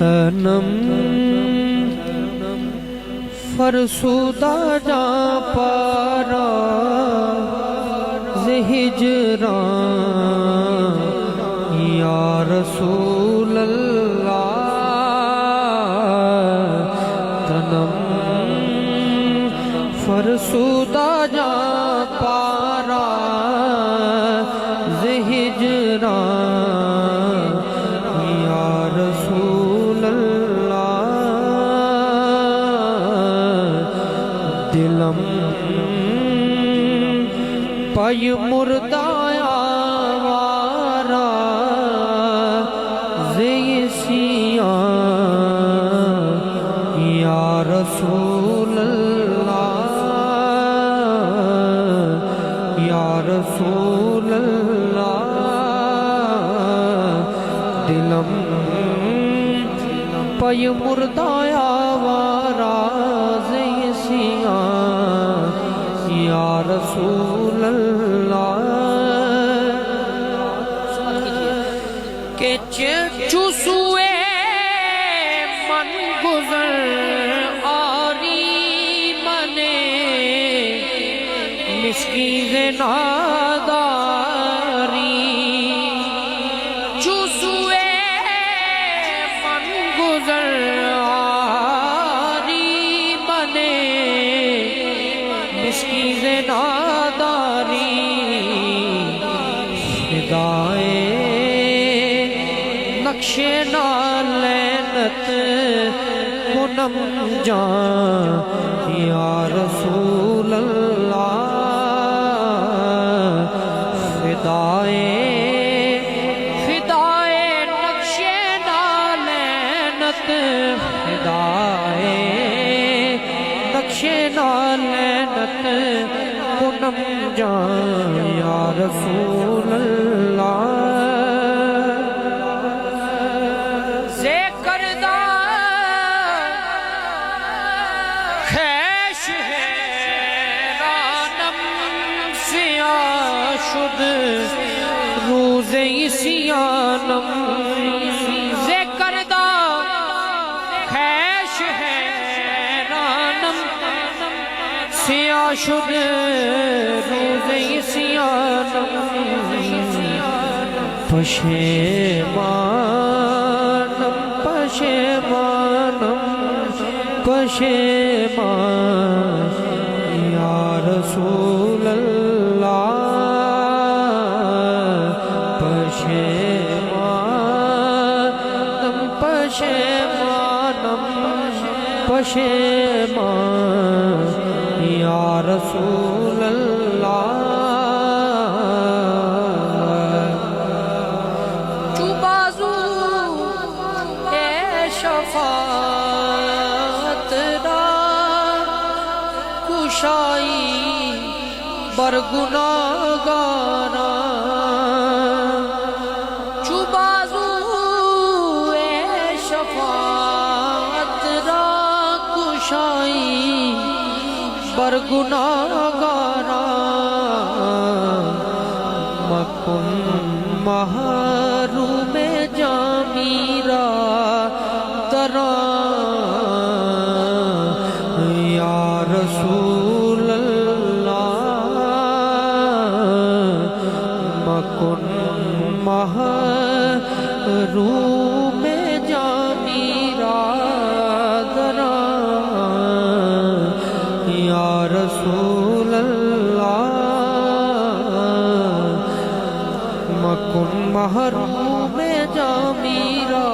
تنم فرسودہ جا پارا ہجران یا رسول اللہ تنم فرسودہ جا پارا ہجران یا رسول اللہ دلم پای مردہ آوارا زیسیان یا رسول اللہ یا رسول اللہ دلم پای مردہ آوارا زیسیان یا رسول اللہ کہ چوسوے من گزر آری منے مسکین ناداری چوسوے من گزر آری منے مسکین ناداری فدائے نقش نالینت کنم جان یا رسول اللہ فدائے نقش نالینت فدائے نقش نالینت کنم جان یا رسول اللہ روز عصیانم ذکردہ خیش حیرانم سیاہ شد روز عصیانم پشیمانم پشیمانم پشیمان یا رسول اللہ پشیمان یا رسول اللہ چو بازو اے شفاعت را کشائی بر گناہگاراں بر گناہگاراں مکن محروم جامیرا تران یا رسول اللہ مکن محروم جامیرا یا رسول اللہ مکن محروم جامیرا